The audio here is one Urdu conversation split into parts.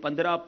15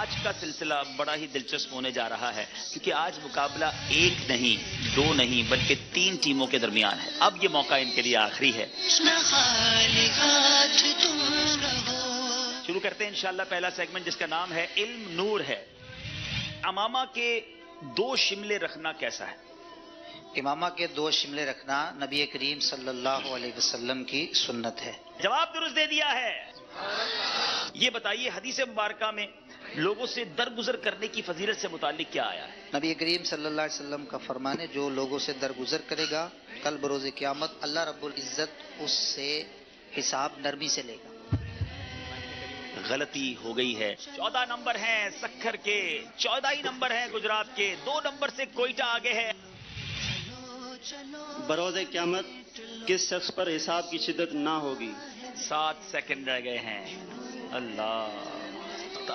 آج کا سلسلہ بڑا ہی دلچسپ ہونے جا رہا ہے کیونکہ آج مقابلہ ایک نہیں، دو نہیں، بلکہ 3 ٹیموں کے درمیان ہے. اب یہ موقع ان کے لیے آخری ہے. نہ خالی ہاتھ تم رہو. شروع کرتے ہیں انشاءاللہ پہلا سیگمنٹ جس کا نام ہے علم نور ہے. امامہ کے 2 شملے رکھنا کیسا ہے؟ امامہ کے 2 شملے رکھنا نبی کریم صلی اللہ علیہ وسلم کی سنت ہے. جواب درست دے دیا ہے. یہ بتائیے حدیث مبارکہ میں لوگوں سے درگزر کرنے کی فضیلت سے متعلق کیا آیا ہے؟ نبی کریم صلی اللہ علیہ وسلم کا فرمان ہے جو لوگوں سے درگزر کرے گا کل بروز قیامت اللہ رب العزت اس سے حساب نرمی سے لے گا. غلطی ہو گئی ہے. 14 نمبر ہیں سکھر کے، 14 ہی نمبر ہیں گجرات کے، 2 نمبر سے کوئٹہ آگے ہے. بروز قیامت کس شخص پر حساب کی شدت نہ ہوگی؟ 7 سیکنڈ رہ گئے ہیں. اللہ،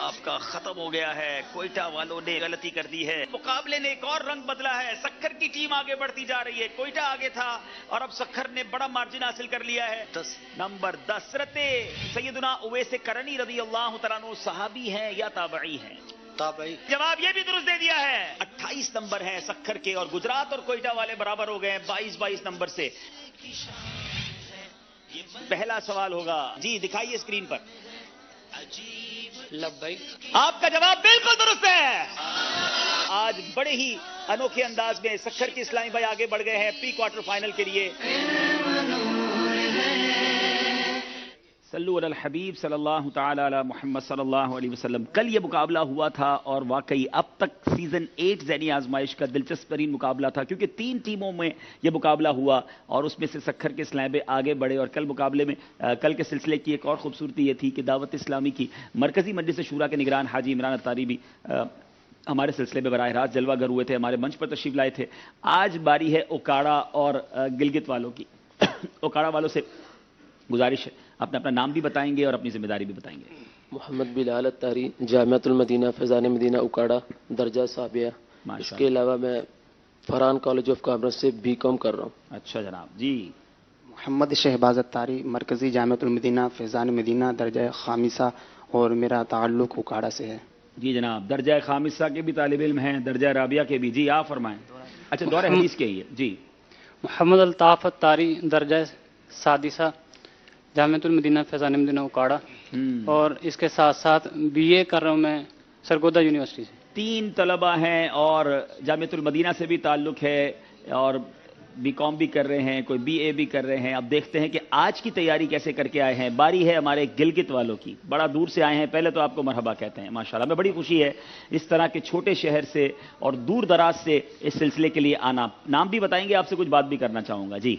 آپ کا ختم ہو گیا ہے. کوئٹہ والوں نے غلطی کر دی ہے. مقابلے نے ایک اور رنگ بدلا ہے. سکھر کی ٹیم آگے بڑھتی جا رہی ہے. کوئٹہ آگے تھا اور اب سکھر نے بڑا مارجن حاصل کر لیا ہے. 10 نمبر 10 رتے سیدنا اویس کرنی رضی اللہ تعالیٰ عنہ صحابی ہیں یا تابعی ہیں؟ تابعی. جواب یہ بھی درست دے دیا ہے. 28 نمبر ہیں سکھر کے اور گجرات اور کوئٹہ والے برابر ہو گئے ہیں 22 نمبر سے. پہلا سوال ہوگا جی، دکھائیے اسکرین پر. لبیک. آپ کا جواب بالکل درست ہے. آج بڑے ہی انوکھے انداز میں سکھر کے اسلامی بھائی آگے بڑھ گئے ہیں پری کوارٹر فائنل کے لیے. صلو علی الحبیب صلی اللہ تعالی علی محمد صلی اللہ علیہ وسلم. کل یہ مقابلہ ہوا تھا اور واقعی اب تک سیزن 8 ذہنی آزمائش کا دلچسپ ترین مقابلہ تھا کیونکہ 3 ٹیموں میں یہ مقابلہ ہوا اور اس میں سے سکھر کے اسلامی آگے بڑھے. اور کل مقابلے میں کل کے سلسلے کی ایک اور خوبصورتی یہ تھی کہ دعوت اسلامی کی مرکزی مجلس شورا کے نگران حاجی عمران اتاری بھی ہمارے سلسلے میں براہ راست جلوہ گر ہوئے تھے، ہمارے منچ پر تشریف لائے تھے. آج باری ہے اوکاڑا اور گلگت والوں کی. اوکاڑا والوں سے گزارش ہے اپنا نام بھی بتائیں گے اور اپنی ذمہ داری بھی بتائیں گے. محمد بلال اتاری، جامعۃ المدینہ فیضان مدینہ اکاڑا، درجہ ثابیہ. اس کے علاوہ میں فرحان کالج آف کامرس سے BCom کر رہا ہوں. اچھا جناب جی. محمد شہباز اتاری، مرکزی جامعۃ المدینہ فیضان مدینہ، درجہ خامسہ، اور میرا تعلق اکاڑا سے ہے. جی جناب، درجہ خامسہ کے بھی طالب علم ہیں، درجہ رابعہ کے بھی. جی آپ فرمائیں. اچھا دورہ حدیث کے ہی ہے جی. محمد الطاف اتاری، درجہ سادسہ، جامعۃ المدینہ فیضان مدینہ اکاڑا، اور اس کے ساتھ ساتھ BA کر رہا ہوں میں سرگودا یونیورسٹی سے. 3 طلبہ ہیں اور جامعۃ المدینہ سے بھی تعلق ہے اور BCom بھی کر رہے ہیں، کوئی BA بھی کر رہے ہیں. اب دیکھتے ہیں کہ آج کی تیاری کیسے کر کے آئے ہیں. باری ہے ہمارے گلگت والوں کی. بڑا دور سے آئے ہیں، پہلے تو آپ کو مرحبا کہتے ہیں. ماشاءاللہ ہمیں بڑی خوشی ہے اس طرح کے چھوٹے شہر سے اور دور دراز سے اس سلسلے کے لیے آنا. نام بھی بتائیں گے، آپ سے کچھ بات بھی کرنا چاہوں گا. جی.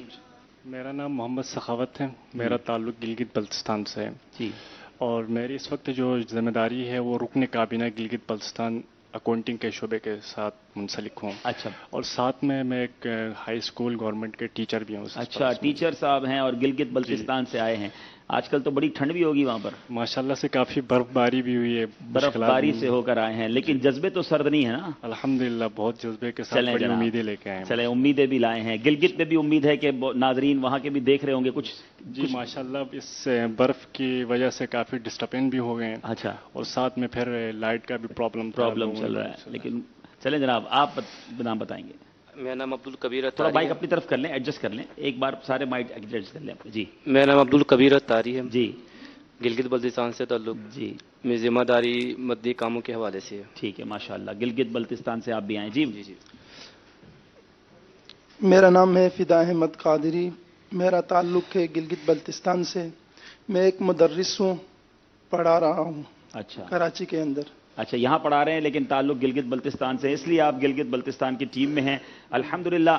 میرا نام محمد سخاوت ہے، میرا تعلق گلگت بلتستان سے ہے جی. اور میری اس وقت جو ذمہ داری ہے وہ رکن کابینہ گلگت بلتستان اکاؤنٹنگ کے شعبے کے ساتھ منسلک ہوں. اچھا. اور ساتھ میں ایک ہائی اسکول گورنمنٹ کے ٹیچر بھی ہوں. اچھا ٹیچر صاحب ہیں اور گلگت بلتستان سے آئے ہیں. آج کل تو بڑی ٹھنڈ بھی ہوگی وہاں پر. ماشاءاللہ سے کافی برف باری بھی ہوئی ہے. برف باری سے ہو کر آئے ہیں لیکن جذبے تو سرد نہیں ہے نا. الحمدللہ بہت جذبے کے ساتھ بڑی امیدیں لے کے آئے ہیں. چلیں امیدیں بھی لائے ہیں. گلگت میں بھی امید ہے کہ ناظرین وہاں کے بھی دیکھ رہے ہوں گے کچھ. جی ماشاءاللہ اس برف کی وجہ سے کافی ڈسٹربین بھی ہو گئے ہیں. اچھا. اور ساتھ میں پھر لائٹ کا بھی پرابلم چل رہا ہے. لیکن چلیں جناب آپ نام بتائیں گے. میرا نام عبدالکبیر اتاری. تھوڑا مائک اپنی طرف کر لیں، ایڈجسٹ کر لیں ایک بار، سارے مائک ایڈجسٹ کر لیں. جی. میرا نام عبدالکبیر اتاری ہے جی. گلگت بلتستان سے تعلق. جی. میری ذمہ داری مدنی کاموں کے حوالے سے ہے. ٹھیک ہے ماشاءاللہ. گلگت بلتستان سے آپ بھی آئیں. جی. جی. میرا نام ہے فدا احمد قادری، میرا تعلق ہے گلگت بلتستان سے. میں ایک مدرس ہوں، پڑھا رہا ہوں. اچھا. کراچی کے اندر. اچھا یہاں پڑھا رہے ہیں لیکن تعلق گلگت بلتستان سے، اس لیے آپ گلگت بلتستان کی ٹیم میں ہیں. الحمدللہ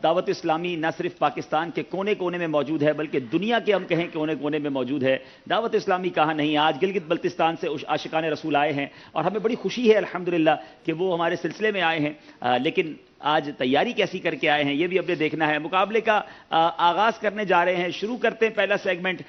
دعوت اسلامی نہ صرف پاکستان کے کونے کونے میں موجود ہے بلکہ دنیا کے ہم کہیں کونے کونے میں موجود ہے. دعوت اسلامی کہاں نہیں، آج گلگت بلتستان سے عاشقان رسول آئے ہیں اور ہمیں بڑی خوشی ہے الحمدللہ کہ وہ ہمارے سلسلے میں آئے ہیں. لیکن آج تیاری کیسی کر کے آئے ہیں یہ بھی اب نے دیکھنا ہے. مقابلے کا آغاز کرنے جا رہے ہیں. شروع کرتے ہیں پہلا سیگمنٹ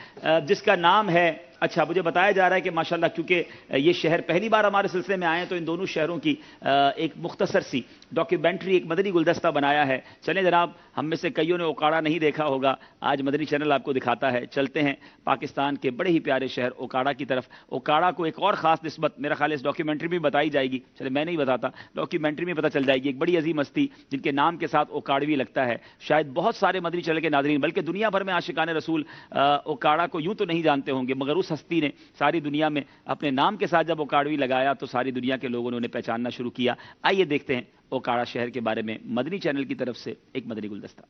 جس کا نام ہے اچھا مجھے بتایا جا رہا ہے کہ ماشاءاللہ کیونکہ یہ شہر پہلی بار ہمارے سلسلے میں آئے ہیں تو ان دونوں شہروں کی ایک مختصر سی ڈاکیومنٹری ایک مدنی گلدستہ بنایا ہے. چلیں جناب, ہم میں سے کئیوں نے اوکاڑا نہیں دیکھا ہوگا, آج مدنی چینل آپ کو دکھاتا ہے. چلتے ہیں پاکستان کے بڑے ہی پیارے شہر اوکاڑا کی طرف. اوکاڑا کو ایک اور خاص نسبت میرا خیال ہے اس ڈاکیومنٹری میں بتائی جائے گی. چلے میں نہیں بتاتا, ڈاکیومنٹری میں پتہ چل جائے گی. ایک بڑی عظیم ہستی جن کے نام کے ساتھ اوکاڑوی لگتا ہے. شاید بہت سارے مدنی چینل کے ناظرین بلکہ دنیا بھر میں عاشقان رسول اوکاڑا کو یوں تو نہیں جانتے ہوں گے, مگر اس ہستی نے ساری دنیا میں اپنے نام کے ساتھ جب اوکاڑوی لگایا تو ساری دنیا کے لوگوں نے انہیں پہچاننا شروع کیا. آئیے دیکھتے ہیں اوکاڑا شہر کے بارے میں مدنی چینل کی طرف سے ایک مدنی گلدستہ.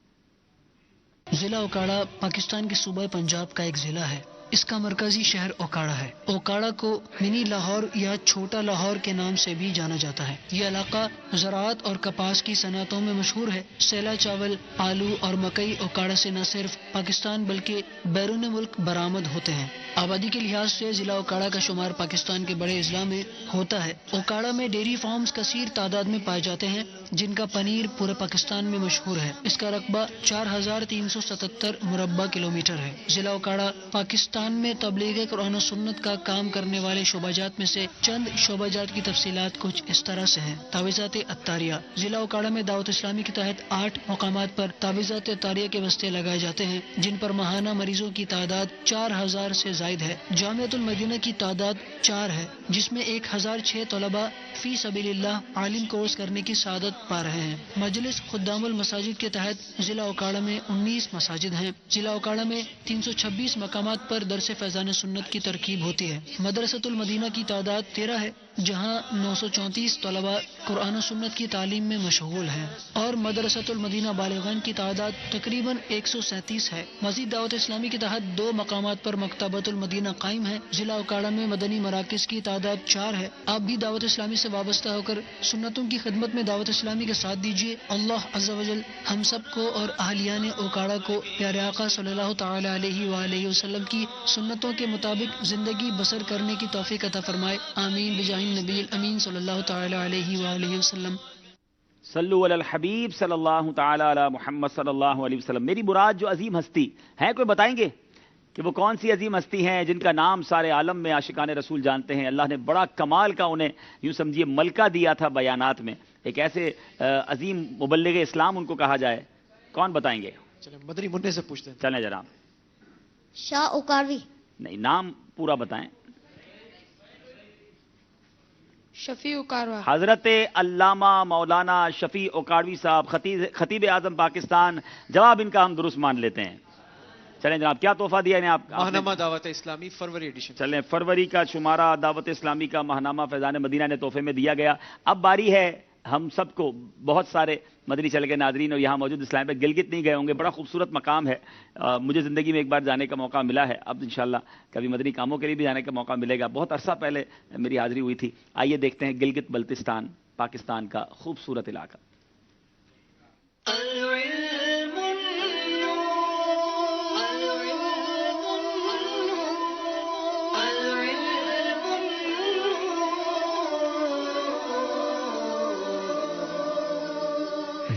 ضلع اوکاڑا پاکستان کے صوبہ پنجاب کا ایک ضلع ہے. اس کا مرکزی شہر اوکاڑا ہے. اوکاڑا کو منی لاہور یا چھوٹا لاہور کے نام سے بھی جانا جاتا ہے. یہ علاقہ زراعت اور کپاس کی صنعتوں میں مشہور ہے. سیلا چاول, آلو اور مکئی اوکاڑا سے نہ صرف پاکستان بلکہ بیرون ملک برآمد ہوتے ہیں. آبادی کے لحاظ سے ضلع اوکاڑا کا شمار پاکستان کے بڑے اضلاع میں ہوتا ہے. اوکاڑا میں ڈیری فارمز کثیر تعداد میں پائے جاتے ہیں جن کا پنیر پورے پاکستان میں مشہور ہے. اس کا رقبہ 4377 مربع کلومیٹر ہے. ضلع اوکاڑا پاکستان میں تبلیغ قرآن و سنت کا کام کرنے والے شعبہ جات میں سے چند شعبہ جات کی تفصیلات کچھ اس طرح سے ہیں. تعویذات عطاریہ. ضلع اوکاڑا میں دعوت اسلامی کے تحت 8 مقامات پر تعویذات عطاریہ کے بستے لگائے جاتے ہیں جن پر ماہانہ مریضوں کی تعداد 4000 سے زائد ہے. جامعۃ المدینہ کی تعداد 4 ہے جس میں 1006 طلباء فی سبیل اللہ عالم کورس کرنے کی سعادت پا رہے ہیں. مجلس خدام المساجد کے تحت ضلع اوکاڑا میں 19 مساجد ہیں. ضلع اوکاڑا میں 326 مقامات پر درس فیضان سنت کی ترکیب ہوتی ہے. مدرسۃ المدینہ کی تعداد 13 ہے جہاں 934 طلباء قرآن و سنت کی تعلیم میں مشغول ہیں اور مدرسۃ المدینہ بالغان کی تعداد تقریباً 137 ہے. مزید دعوت اسلامی کے تحت 2 مقامات پر مکتبۃ المدینہ قائم ہے. ضلع اوکاڑا میں مدنی مراکز کی تعداد 4 ہے. آپ بھی دعوت اسلامی سے وابستہ ہو کر سنتوں کی خدمت میں دعوت اسلامی کا ساتھ دیجیے. اللہ عز و جل ہم سب کو اور اہلیان اوکاڑا کو پیارے آقا صلی اللہ تعالی علیہ وآلہ وسلم کی سنتوں کے مطابق زندگی بسر کرنے کی توفیق عطا فرمائے. آمین بجاہ النبی الامین صلی اللہ تعالی علیہ وآلہ وسلم. صلو علی الحبیب صلی اللہ تعالی علی محمد صلی اللہ علیہ وسلم. میری مراد جو عظیم ہستی ہے, کوئی بتائیں گے کہ وہ کون سی عظیم ہستی ہیں جن کا نام سارے عالم میں عاشقان رسول جانتے ہیں؟ اللہ نے بڑا کمال کا انہیں یوں سمجھیے ملکہ دیا تھا بیانات میں. ایک ایسے عظیم مبلغ اسلام ان کو کہا جائے, کون بتائیں گے؟ چلیں مدنی منع سے پوچھتے ہیں. چلیں جناب. شاہ اوکاڑوی. نہیں, نام پورا بتائیں. شفیع اوکاڑوا. حضرت علامہ مولانا شفیع اوکاڑوی صاحب, خطیب اعظم پاکستان. جواب ان کا ہم درست مان لیتے ہیں. چلیں جناب, کیا تحفہ دیا انہیں آپ؟ ماہنامہ دعوت اسلامی فروری ایڈیشن. چلیں, فروری کا شمارہ دعوت اسلامی کا ماہنامہ فیضان مدینہ نے تحفے میں دیا گیا. اب باری ہے ہم سب کو, بہت سارے مدنی چینل کے ناظرین اور یہاں موجود اسلام پہ گلگت نہیں گئے ہوں گے. بڑا خوبصورت مقام ہے, مجھے زندگی میں ایک بار جانے کا موقع ملا ہے. اب انشاءاللہ کبھی مدنی کاموں کے لیے بھی جانے کا موقع ملے گا. بہت عرصہ پہلے میری حاضری ہوئی تھی. آئیے دیکھتے ہیں گلگت بلتستان پاکستان کا خوبصورت علاقہ.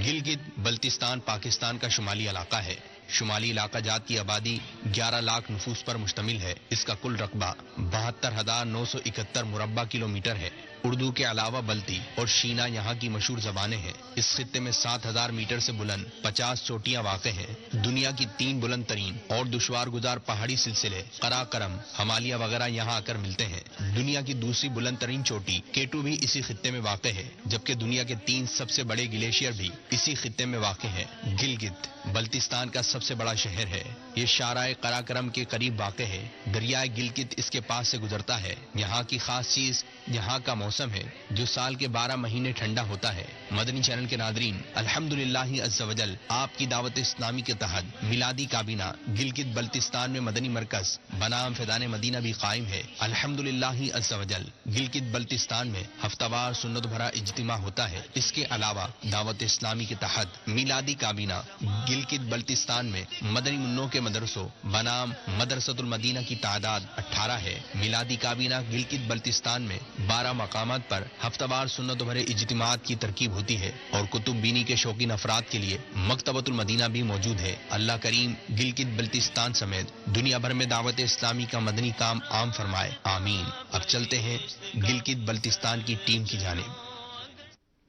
گلگت بلتستان پاکستان کا شمالی علاقہ ہے. شمالی علاقہ جات کی آبادی 11 لاکھ نفوس پر مشتمل ہے. اس کا کل رقبہ 72,971 مربع کلومیٹر ہے. اردو کے علاوہ بلتی اور شینا یہاں کی مشہور زبانیں ہیں. اس خطے میں 7,000 میٹر سے بلند 50 چوٹیاں واقع ہیں. دنیا کی 3 بلند ترین اور دشوار گزار پہاڑی سلسلے قراقرم، ہمالیہ وغیرہ یہاں آ کر ملتے ہیں. دنیا کی دوسری بلند ترین چوٹی کیٹو بھی اسی خطے میں واقع ہے، جبکہ دنیا کے 3 سب سے بڑے گلیشیئر بھی اسی خطے میں واقع ہیں. گلگت بلتستان کا سب سے بڑا شہر ہے. یہ شارع قراقرم کے قریب واقع ہے. دریائے گلگت اس کے پاس سے گزرتا ہے. یہاں کی خاص چیز یہاں کا موسم ہے جو سال کے 12 مہینے ٹھنڈا ہوتا ہے. مدنی چینل کے ناظرین، الحمدللہ عز و جل آپ کی دعوت اسلامی کے تحت میلادی کابینہ گلگت بلتستان میں مدنی مرکز بنام فیضان مدینہ بھی قائم ہے. الحمدللہ عز و جل گلگت بلتستان میں ہفتہ وار سنت بھرا اجتماع ہوتا ہے. اس کے علاوہ دعوت اسلامی کے تحت میلادی کابینہ گلگت بلتستان میں مدنی منوں کے مدرسوں بنام مدرسۃ المدینہ کی تعداد 18 ہے. میلادی کابینہ گلگت بلتستان میں 12 مقامات پر ہفتہ وار سنت بھرے اجتماعات کی ترکیب ہوتی ہے اور کتب بینی کے شوقین افراد کے لیے مکتبۃ المدینہ بھی موجود ہے۔ اللہ کریم گلگت بلتستان سمیت دنیا بھر میں دعوت اسلامی کا مدنی کام عام فرمائے، آمین۔ اب چلتے ہیں گلگت بلتستان کی ٹیم کی جانب۔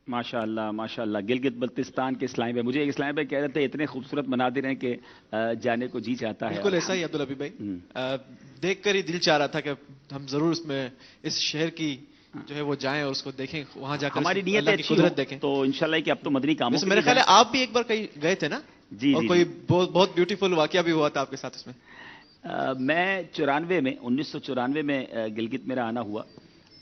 ماشاءاللہ گلگت بلتستان کے اسلام بھائی، مجھے ایک اسلام بھائی کہہ رہے تھے اتنے خوبصورت مناظر ہیں کہ جانے کو جی چاہتا ہے۔ بالکل ایسا ہی عبدالحبیب بھائی، دیکھ کر ہی دل چاہ رہا تھا کہ ہم ضرور اس میں اس شہر کی جو ہے وہ جائیں اور اس کو دیکھیں، وہاں جا کر ہماری نیت اللہ کی قدرت دیکھیں۔ تو انشاءاللہ کہ اب تو مدنی کاموں میرے خیال ہے آپ بھی ایک بار کہیں گئے تھے نا؟ جی، اور کوئی بہت بیوٹیفل واقعہ بھی ہوا تھا آپ کے ساتھ اس میں؟ میں 1994 میں گلگت میرا آنا ہوا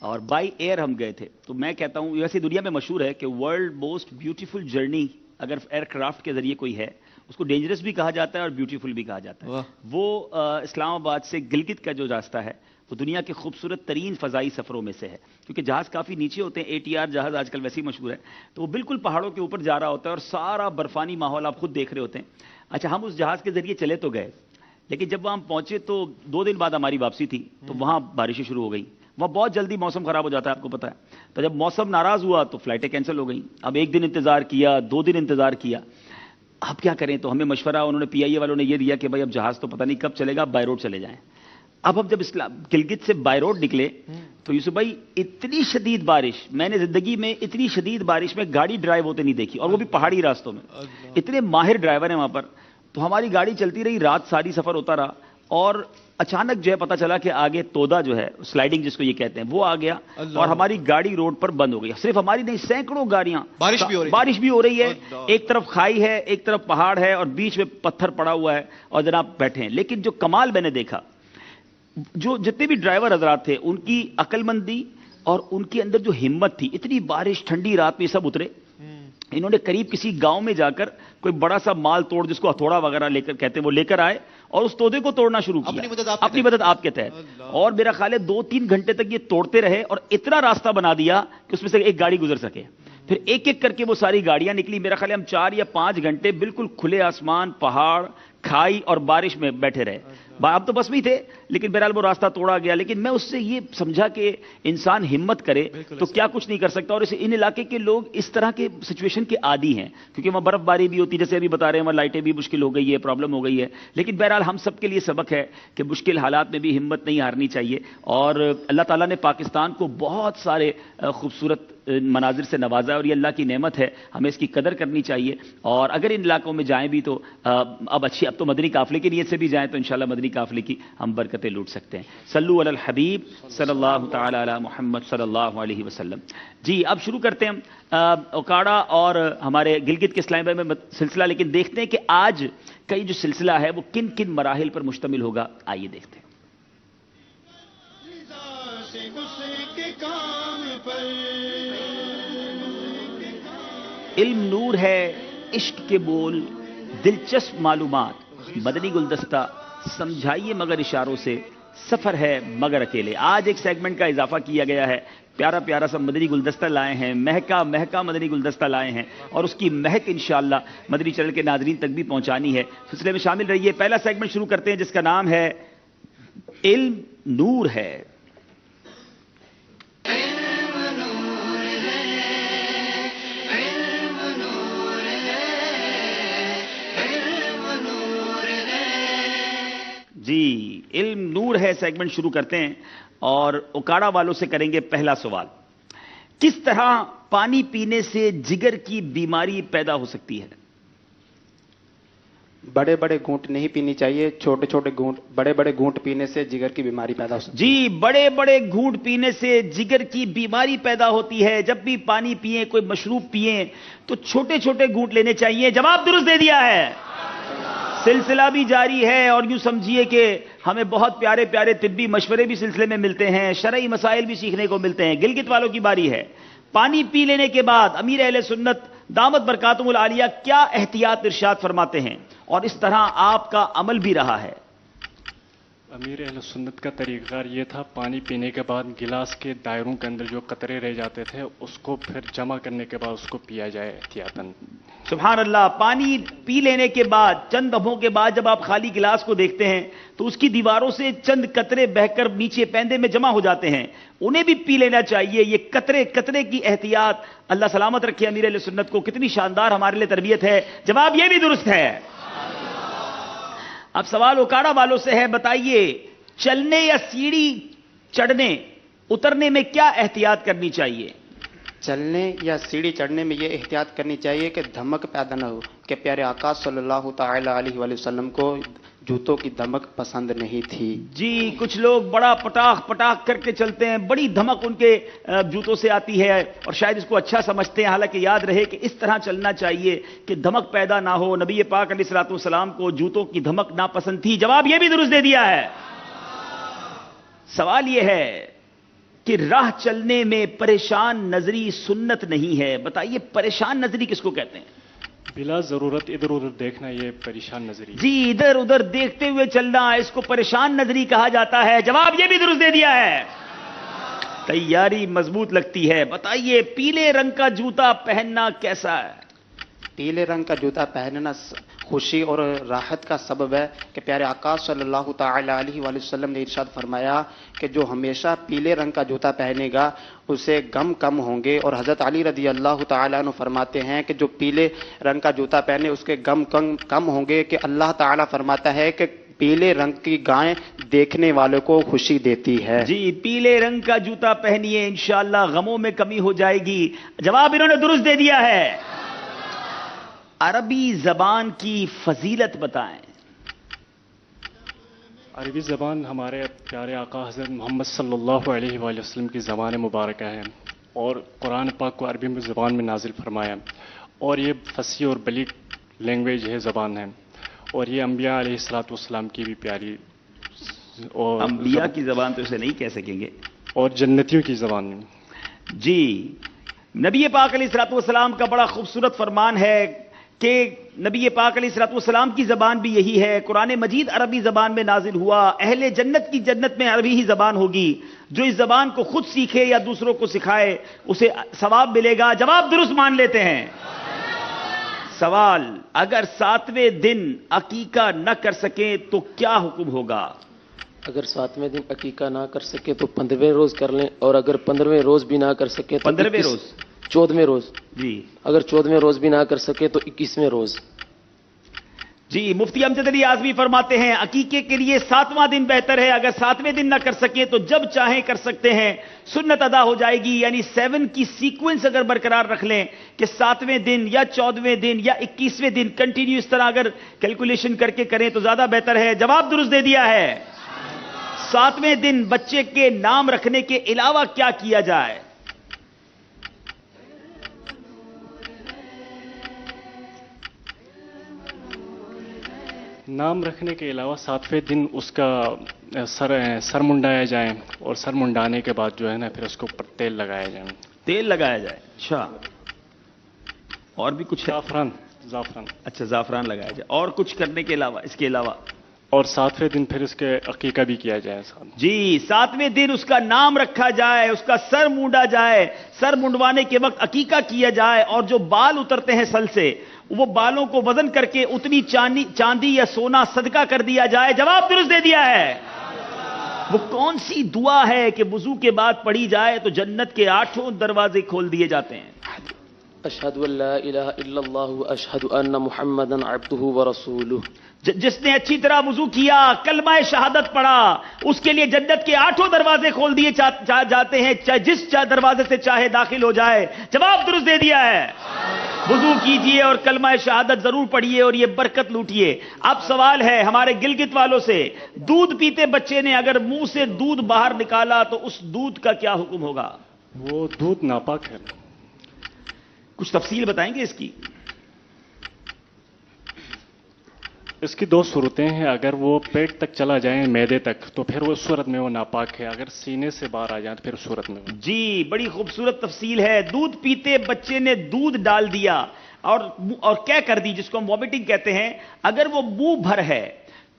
اور بائی ایئر ہم گئے تھے۔ تو میں کہتا ہوں ویسے دنیا میں مشہور ہے کہ ورلڈ موسٹ بیوٹیفل جرنی اگر ایئر کرافٹ کے ذریعے کوئی ہے اس کو ڈینجرس بھی کہا جاتا ہے اور بیوٹیفل بھی کہا جاتا ہے۔ وہ اسلام آباد سے گلگت کا جو راستہ ہے وہ دنیا کے خوبصورت ترین فضائی سفروں میں سے ہے، کیونکہ جہاز کافی نیچے ہوتے ہیں، ATR جہاز آج کل ویسے ہی مشہور ہے، تو وہ بالکل پہاڑوں کے اوپر جا رہا ہوتا ہے اور سارا برفانی ماحول آپ خود دیکھ رہے ہوتے ہیں۔ اچھا، ہم اس جہاز کے ذریعے چلے تو گئے، لیکن جب وہاں پہنچے تو 2 دن بعد ہماری واپسی تھی، تو وہاں بارشیں شروع ہو گئیں۔ وہاں بہت جلدی موسم خراب ہو جاتا ہے، آپ کو پتا ہے۔ تو جب موسم ناراض ہوا تو فلائٹیں کینسل ہو گئیں۔ اب 1 دن انتظار کیا، 2 دن انتظار کیا، اب کیا کریں؟ تو ہمیں مشورہ انہوں نے PIA والوں نے یہ دیا کہ بھائی اب جہاز تو پتہ نہیں کب چلے گا، بائی روڈ چلے جائیں۔ اب ہم جب گلگت سے بائی روڈ نکلے تو یوسف بھائی اتنی شدید بارش، میں نے زندگی میں اتنی شدید بارش میں گاڑی ڈرائیو ہوتے نہیں دیکھی، اور وہ بھی پہاڑی راستوں میں۔ اتنے ماہر ڈرائیور ہیں وہاں پر۔ تو ہماری گاڑی چلتی رہی، رات ساری سفر ہوتا رہا، اور اچانک جو ہے پتہ چلا کہ آگے تودا جو ہے سلائیڈنگ جس کو یہ کہتے ہیں وہ آ گیا، اور ہماری گاڑی روڈ پر بند ہو گئی۔ صرف ہماری نہیں، سینکڑوں گاڑیاں، بارش بھی ہو رہی ہے، ایک طرف کھائی ہے، ایک طرف پہاڑ ہے، اور بیچ میں پتھر پڑا ہوا ہے اور جناب بیٹھے ہیں۔ لیکن جو کمال میں نے دیکھا، جو جتنے بھی ڈرائیور حضرات تھے ان کی عقل مندی اور ان کے اندر جو ہمت تھی، اتنی بارش ٹھنڈی رات میں سب اترے۔ انہوں نے قریب کسی گاؤں میں جا کر کوئی بڑا سا مال توڑ جس کو ہتھوڑا وغیرہ لے کر کہتے ہیں وہ لے کر آئے اور اس تودے کو توڑنا شروع کیا، اپنی مدد آپ کے تحت۔ اور میرا خیال ہے 2-3 گھنٹے تک یہ توڑتے رہے اور اتنا راستہ بنا دیا کہ اس میں سے ایک گاڑی گزر سکے۔ پھر ایک ایک کر کے وہ ساری گاڑیاں نکلی۔ میرا خیال ہے ہم 4 یا 5 گھنٹے بالکل کھلے آسمان، پہاڑ، کھائی اور بارش میں بیٹھے رہے۔ اب تو بس میں تھے، لیکن بہرحال وہ راستہ توڑا گیا۔ لیکن میں اس سے یہ سمجھا کہ انسان ہمت کرے تو کیا کچھ نہیں کر سکتا۔ اور ان علاقے کے لوگ اس طرح کے سچویشن کے عادی ہیں، کیونکہ وہاں برف باری بھی ہوتی ہے، جیسے ابھی بتا رہے ہیں وہاں لائٹیں بھی مشکل ہو گئی ہے، پرابلم ہو گئی ہے۔ لیکن بہرحال ہم سب کے لیے سبق ہے کہ مشکل حالات میں بھی ہمت نہیں ہارنی چاہیے۔ اور اللہ تعالیٰ نے پاکستان کو بہت سارے خوبصورت مناظر سے نوازا ہے اور یہ اللہ کی نعمت ہے، ہمیں اس کی قدر کرنی چاہیے۔ اور اگر ان علاقوں میں جائیں بھی تو اب تو مدنی قافلے کی نیت سے بھی جائیں تو انشاءاللہ مدنی قافلے کی ہم برکتیں لوٹ سکتے ہیں۔ صلو علی الحبیب صلی اللہ تعالی علی محمد صلی اللہ علیہ وسلم۔ جی اب شروع کرتے ہیں اوکاڑا اور ہمارے گلگت کے اسلام میں سلسلہ، لیکن دیکھتے ہیں کہ آج کا یہ جو سلسلہ ہے وہ کن کن مراحل پر مشتمل ہوگا، آئیے دیکھتے ہیں۔ علم نور ہے، عشق کے بول، دلچسپ معلومات، مدنی گلدستہ سمجھائیے مگر اشاروں سے، سفر ہے مگر اکیلے۔ آج ایک سیگمنٹ کا اضافہ کیا گیا ہے، پیارا پیارا سا مدنی گلدستہ لائے ہیں، مہکا مہکا مدنی گلدستہ لائے ہیں، اور اس کی مہک انشاءاللہ مدنی چینل کے ناظرین تک بھی پہنچانی ہے۔ سلسلے میں شامل رہیے۔ پہلا سیگمنٹ شروع کرتے ہیں جس کا نام ہے علم نور ہے۔ جی علم نور ہے سیگمنٹ شروع کرتے ہیں اور اوکاڑا والوں سے کریں گے پہلا سوال۔ کس طرح پانی پینے سے جگر کی بیماری پیدا ہو سکتی ہے؟ بڑے بڑے گھونٹ نہیں پینی چاہیے، چھوٹے چھوٹے گھونٹ، بڑے بڑے گھونٹ پینے سے جگر کی بیماری پیدا ہو سکتی ہے۔ جی بڑے بڑے گھونٹ پینے سے جگر کی بیماری پیدا ہوتی ہے۔ جب بھی پانی پئیں، کوئی مشروب پئیں تو چھوٹے چھوٹے گھونٹ لینے چاہیے۔ جواب درست دے دیا ہے۔ سلسلہ بھی جاری ہے اور یوں سمجھیے کہ ہمیں بہت پیارے پیارے طبی مشورے بھی سلسلے میں ملتے ہیں، شرعی مسائل بھی سیکھنے کو ملتے ہیں۔ گلگت والوں کی باری ہے۔ پانی پی لینے کے بعد امیر اہل سنت دامت برکاتہم العالیہ کیا احتیاط ارشاد فرماتے ہیں اور اس طرح آپ کا عمل بھی رہا ہے؟ امیر اہل سنت کا طریقہ کار یہ تھا، پانی پینے کے بعد گلاس کے دائروں کے اندر جو قطرے رہ جاتے تھے اس کو پھر جمع کرنے کے بعد اس کو پیا جائے احتیاطاً۔ سبحان اللہ. پانی پی لینے کے بعد چند دفعوں کے بعد جب آپ خالی گلاس کو دیکھتے ہیں تو اس کی دیواروں سے چند قطرے بہ کر نیچے پیندے میں جمع ہو جاتے ہیں, انہیں بھی پی لینا چاہیے. یہ قطرے قطرے کی احتیاط, اللہ سلامت رکھے امیر اہل سنت کو. کتنی شاندار ہمارے لیے تربیت ہے. جواب یہ بھی درست ہے. اب سوال اوکاڑا والوں سے ہے, بتائیے چلنے یا سیڑھی چڑھنے اترنے میں کیا احتیاط کرنی چاہیے؟ چلنے یا سیڑھی چڑھنے میں یہ احتیاط کرنی چاہیے کہ دھمک پیدا نہ ہو, کہ پیارے آقا صلی اللہ تعالی علیہ وآلہ وسلم کو جوتوں کی دھمک پسند نہیں تھی. جی, کچھ لوگ بڑا پٹاخ پٹاخ کر کے چلتے ہیں, بڑی دھمک ان کے جوتوں سے آتی ہے اور شاید اس کو اچھا سمجھتے ہیں. حالانکہ یاد رہے کہ اس طرح چلنا چاہیے کہ دھمک پیدا نہ ہو. نبی پاک علیہ الصلوۃ والسلام کو جوتوں کی دھمک ناپسند تھی. جواب یہ بھی درست دے دیا ہے. سوال یہ ہے کہ راہ چلنے میں پریشان نظری سنت نہیں ہے. بتائیے پریشان نظری کس کو کہتے ہیں؟ بلا ضرورت ادھر ادھر دیکھنا یہ پریشان نظری. جی, ادھر ادھر دیکھتے ہوئے چلنا, اس کو پریشان نظری کہا جاتا ہے. جواب یہ بھی درست دے دیا ہے. تیاری مضبوط لگتی ہے. بتائیے پیلے رنگ کا جوتا پہننا کیسا ہے؟ پیلے رنگ کا جوتا پہننا خوشی اور راحت کا سبب ہے کہ پیارے آقا صلی اللہ تعالی علیہ وآلہ وسلم نے ارشاد فرمایا کہ جو ہمیشہ پیلے رنگ کا جوتا پہنے گا اسے غم کم ہوں گے. اور حضرت علی رضی اللہ تعالیٰ عنہ فرماتے ہیں کہ جو پیلے رنگ کا جوتا پہنے اس کے غم کم ہوں گے, کہ اللہ تعالیٰ فرماتا ہے کہ پیلے رنگ کی گائیں دیکھنے والوں کو خوشی دیتی ہے. جی, پیلے رنگ کا جوتا پہنیے, انشاءاللہ غموں میں کمی ہو جائے گی. جواب انہوں نے درست دے دیا ہے. عربی زبان کی فضیلت بتائیں. عربی زبان ہمارے پیارے آقا حضرت محمد صلی اللہ علیہ وآلہ وسلم کی زبان مبارکہ ہے اور قرآن پاک کو عربی زبان میں نازل فرمایا, اور یہ فصیح اور بلیغ لینگویج ہے, زبان ہے, اور یہ انبیاء علیہ الصلوۃ والسلام کی بھی پیاری, اور انبیاء کی زبان تو اسے نہیں کہہ سکیں گے, اور جنتیوں کی زبان. جی, نبی پاک علیہ الصلوۃ والسلام کا بڑا خوبصورت فرمان ہے کہ نبی پاک علیہ الصلوۃ والسلام کی زبان بھی یہی ہے. قرآن مجید عربی زبان میں نازل ہوا. اہل جنت کی جنت میں عربی ہی زبان ہوگی. جو اس زبان کو خود سیکھے یا دوسروں کو سکھائے اسے ثواب ملے گا. جواب درست مان لیتے ہیں. سوال, اگر 7ویں دن عقیقہ نہ کر سکیں تو کیا حکم ہوگا؟ اگر 7ویں دن عقیقہ نہ کر سکے تو 15ویں روز کر لیں, اور اگر 15ویں روز بھی نہ کر سکے تو 15ویں روز 14ویں روز. جی, اگر 14ویں روز بھی نہ کر سکے تو 21ویں روز. جی, مفتی امجد علی اعظمی فرماتے ہیں عقیقے کے لیے 7واں دن بہتر ہے. اگر 7ویں دن نہ کر سکیں تو جب چاہیں کر سکتے ہیں, سنت ادا ہو جائے گی. یعنی 7 کی سیکوینس اگر برقرار رکھ لیں کہ 7ویں دن یا 14ویں دن یا 21ویں دن کنٹینیو اس طرح اگر کیلکولیشن کر کے کریں تو زیادہ بہتر ہے. جواب درست دے دیا ہے. 7ویں دن بچے کے نام رکھنے کے علاوہ کیا کیا جائے؟ نام رکھنے کے علاوہ 7ویں دن اس کا سر منڈایا جائے, اور سر منڈانے کے بعد جو ہے نا پھر اس کے اوپر تیل لگایا جائے. تیل لگایا جائے. اچھا, اور بھی کچھ؟ زعفران. اچھا, زعفران لگایا جائے. اور کچھ کرنے کے علاوہ, اس کے علاوہ؟ اور 7ویں دن پھر اس کے عقیقہ بھی کیا جائے. جی, 7ویں دن اس کا نام رکھا جائے, اس کا سر مونڈا جائے, سر منڈوانے کے وقت عقیقہ کیا جائے, اور جو بال اترتے ہیں سل سے وہ بالوں کو وزن کر کے اتنی چاندی یا سونا صدقہ کر دیا جائے. جواب درست دے دیا ہے. وہ کون سی دعا ہے کہ وضو کے بعد پڑھی جائے تو جنت کے 8 دروازے کھول دیے جاتے ہیں؟ اشہد ان لا الہ الا اللہ واشہد ان محمدا عبدہ ورسولہ. جس نے اچھی طرح وضو کیا, کلمہ شہادت پڑھا, اس کے لیے جنت کے 8 دروازے کھول دیے جاتے ہیں, جس دروازے سے چاہے داخل ہو جائے. جواب درست دے دیا ہے. وضو کیجئے اور کلمہ شہادت ضرور پڑھیے اور یہ برکت لوٹیے. اب سوال ہے ہمارے گلگت والوں سے, دودھ پیتے بچے نے اگر منہ سے دودھ باہر نکالا تو اس دودھ کا کیا حکم ہوگا؟ وہ دودھ ناپاک ہے. کچھ تفصیل بتائیں گے اس کی؟ اس کی 2 صورتیں ہیں. اگر وہ پیٹ تک چلا جائیں, معدے تک, تو پھر وہ صورت میں وہ ناپاک ہے. اگر سینے سے باہر آ جائیں تو پھر صورت میں. جی, بڑی خوبصورت تفصیل ہے. دودھ پیتے بچے نے دودھ ڈال دیا اور کیا کر دی, جس کو ہم وامٹنگ کہتے ہیں, اگر وہ منہ بھر ہے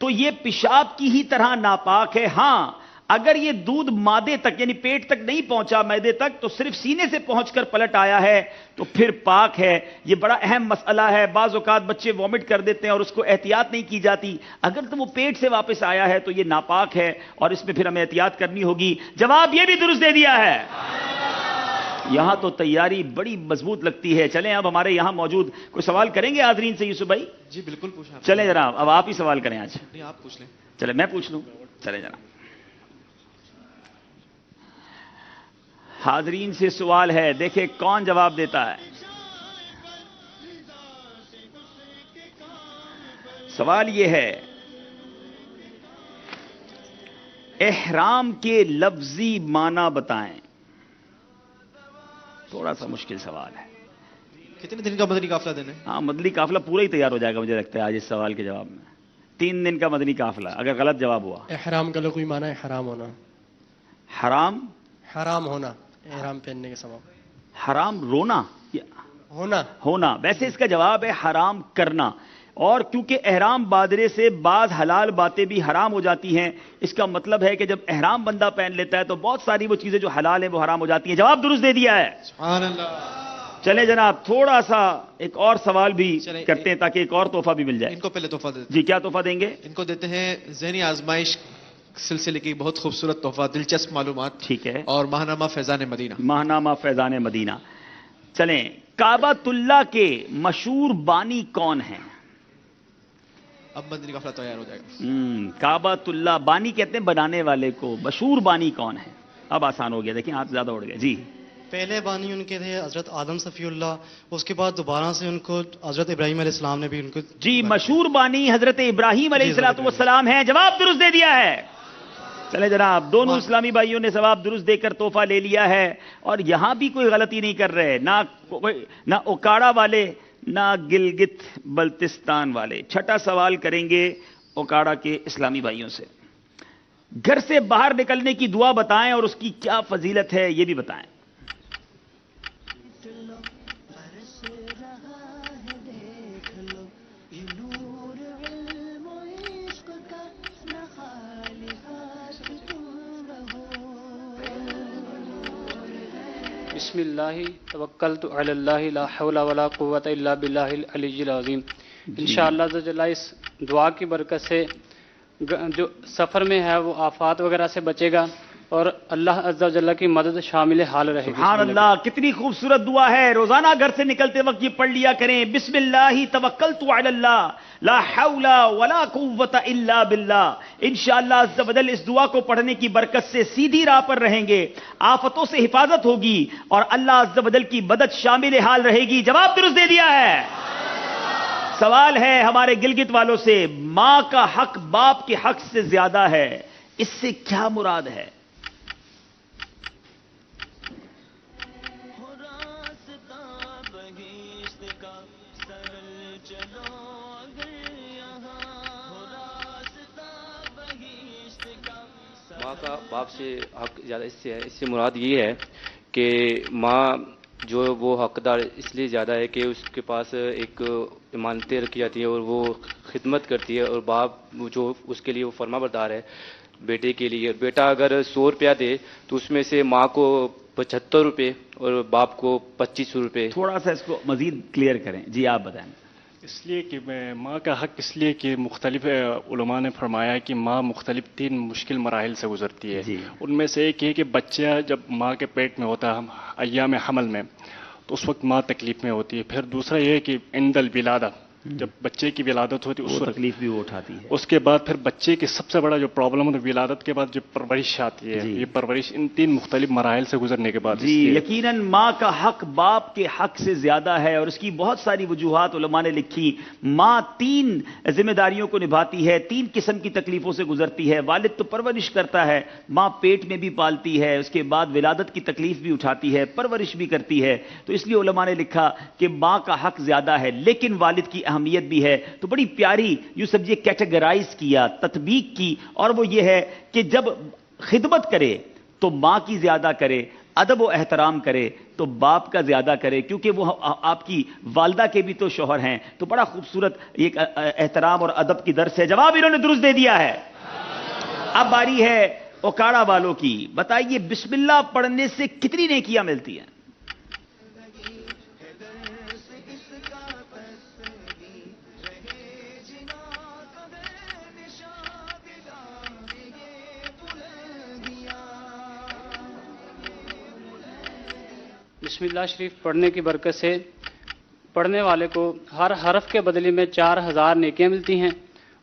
تو یہ پیشاب کی ہی طرح ناپاک ہے. ہاں, اگر یہ دودھ معدے تک یعنی پیٹ تک نہیں پہنچا معدے تک تو صرف سینے سے پہنچ کر پلٹ آیا ہے تو پھر پاک ہے. یہ بڑا اہم مسئلہ ہے. بعض اوقات بچے وامٹ کر دیتے ہیں اور اس کو احتیاط نہیں کی جاتی. اگر تو وہ پیٹ سے واپس آیا ہے تو یہ ناپاک ہے اور اس میں پھر ہمیں احتیاط کرنی ہوگی. جواب یہ بھی درست دے دیا ہے. یہاں تو تیاری بڑی مضبوط لگتی ہے. چلیں اب ہمارے یہاں موجود کوئی سوال کریں گے حاضرین سے یوسف بھائی؟ جی بالکل پوچھیں. چلیں جناب اب آپ ہی سوال کریں. آج آپ پوچھ لیں. چلیں میں پوچھ لوں. چلیں جناب. حاضرین سے سوال ہے, دیکھیں کون جواب دیتا ہے. سوال یہ ہے, احرام کے لفظی معنی بتائیں. تھوڑا سا مشکل سوال ہے. کتنے دن کا مدنی قافلہ دینا ہے؟ ہاں مدنی قافلہ پورا ہی تیار ہو جائے گا مجھے لگتا ہے آج اس سوال کے جواب میں. 3 دن کا مدنی قافلہ اگر غلط جواب ہوا. احرام کا لغوی معنی ہے حرام ہونا. حرام ہونا, احرام پہننے کے سبب. حرام رونا ہونا. ویسے اس کا جواب ہے حرام کرنا. اور کیونکہ احرام بادرے سے بعض حلال باتیں بھی حرام ہو جاتی ہیں, اس کا مطلب ہے کہ جب احرام بندہ پہن لیتا ہے تو بہت ساری وہ چیزیں جو حلال ہیں وہ حرام ہو جاتی ہیں. جواب درست دے دیا ہے. سبحان اللہ. چلیں جناب تھوڑا سا ایک اور سوال بھی کرتے ہیں تاکہ ایک اور تحفہ بھی مل جائے. ان کو پہلے تحفہ دیتے ہیں. جی کیا تحفہ دیں گے؟ ان کو دیتے ہیں ذہنی آزمائش سلسلے کی بہت خوبصورت تحفہ, دلچسپ معلومات. ٹھیک ہے. اور ماہنامہ فیضان مدینہ. ماہنامہ فیضان مدینہ. چلیں کعبۃ اللہ کے مشہور بانی کون ہیں؟ اب مدنی قافلہ تیار ہو جائے گا. کعبۃ اللہ بانی کہتے ہیں بنانے والے کو. مشہور بانی کون ہے؟ اب آسان ہو گیا. دیکھیں ہاتھ زیادہ اڑ گئے. جی پہلے بانی ان کے تھے حضرت آدم صفی اللہ, اس کے بعد دوبارہ سے ان کو حضرت ابراہیم علیہ السلام نے بھی ان کو. جی مشہور بانی حضرت ابراہیم علیہ السلام ہیں. جواب درست دے دیا ہے. چلے جناب دونوں اسلامی بھائیوں نے جواب درست دے کر تحفہ لے لیا ہے اور یہاں بھی کوئی غلطی نہیں کر رہے, نہ اوکاڑا والے نہ گلگت بلتستان والے. چھٹا سوال کریں گے اوکاڑا کے اسلامی بھائیوں سے. گھر سے باہر نکلنے کی دعا بتائیں اور اس کی کیا فضیلت ہے یہ بھی بتائیں. بسم اللہ توکلت علی اللہ لا حول ولا قوت الا باللہ العلی العظیم. انشاءاللہ عز و جل اس دعا کی برکت سے جو سفر میں ہے وہ آفات وغیرہ سے بچے گا اور اللہ عز و جل کی مدد شامل حال رہے گی. سبحان اللہ, کتنی خوبصورت دعا ہے. روزانہ گھر سے نکلتے وقت یہ پڑھ لیا کریں. بسم اللہ توکلت علی اللہ لا حول ولا قوت الا باللہ. انشاءاللہ عز و جل اس دعا کو پڑھنے کی برکت سے سیدھی راہ پر رہیں گے, آفتوں سے حفاظت ہوگی اور اللہ عز و جل کی مدد شامل حال رہے گی. جواب درست دے دیا ہے. سوال ہے ہمارے گلگت والوں سے, ماں کا حق باپ کے حق سے زیادہ ہے, اس سے کیا مراد ہے؟ ماں کا باپ سے حق زیادہ اس سے مراد یہ ہے کہ ماں جو وہ حقدار اس لیے زیادہ ہے کہ اس کے پاس ایک امانتیں رکھی جاتی ہیں اور وہ خدمت کرتی ہے, اور باپ جو اس کے لیے وہ فرما بردار ہے بیٹے کے لیے. بیٹا اگر 100 روپیہ دے تو اس میں سے ماں کو 75 روپے اور باپ کو 2500 روپے. تھوڑا سا اس کو مزید کلیئر کریں. جی آپ بتائیں. اس لیے کہ ماں کا حق اس لیے کہ مختلف علماء نے فرمایا کہ ماں مختلف 3 مشکل مراحل سے گزرتی ہے. ان میں سے ایک یہ کہ بچہ جب ماں کے پیٹ میں ہوتا ہے ایام حمل میں تو اس وقت ماں تکلیف میں ہوتی ہے. پھر دوسرا یہ کہ عند الولادہ جب بچے کی ولادت ہوتی ہے اس وقت تکلیف بھی وہ اٹھاتی ہے. اس کے بعد پھر بچے کی سب سے بڑا جو پرابلم ہے ولادت کے بعد جو پرورش آتی ہے, یہ پرورش ان 3 مختلف مراحل سے گزرنے کے بعد. جی یقیناً ماں کا حق باپ کے حق سے زیادہ ہے اور اس کی بہت ساری وجوہات علماء نے لکھی. ماں 3 ذمہ داریوں کو نبھاتی ہے, 3 قسم کی تکلیفوں سے گزرتی ہے. والد تو پرورش کرتا ہے, ماں پیٹ میں بھی پالتی ہے, اس کے بعد ولادت کی تکلیف بھی اٹھاتی ہے, پرورش بھی کرتی ہے. تو اس لیے علماء نے لکھا کہ ماں کا حق زیادہ ہے لیکن والد کی اہمیت بھی ہے. تو بڑی پیاری یوں سمجھیے کیٹیگرائز کیا, تطبیق کی, اور وہ یہ ہے کہ جب خدمت کرے تو ماں کی زیادہ کرے, ادب و احترام کرے تو باپ کا زیادہ کرے کیونکہ وہ آپ کی والدہ کے بھی تو شوہر ہیں. تو بڑا خوبصورت ایک احترام اور ادب کی درس ہے. جواب انہوں نے درست دے دیا ہے. اب باری ہے اوکاڑا والوں کی بتائیے بسم اللہ پڑھنے سے کتنی نیکیاں ملتی ہیں؟ بسم اللہ شریف پڑھنے کی برکت سے پڑھنے والے کو ہر حرف کے بدلے میں 4000 نیکیاں ملتی ہیں،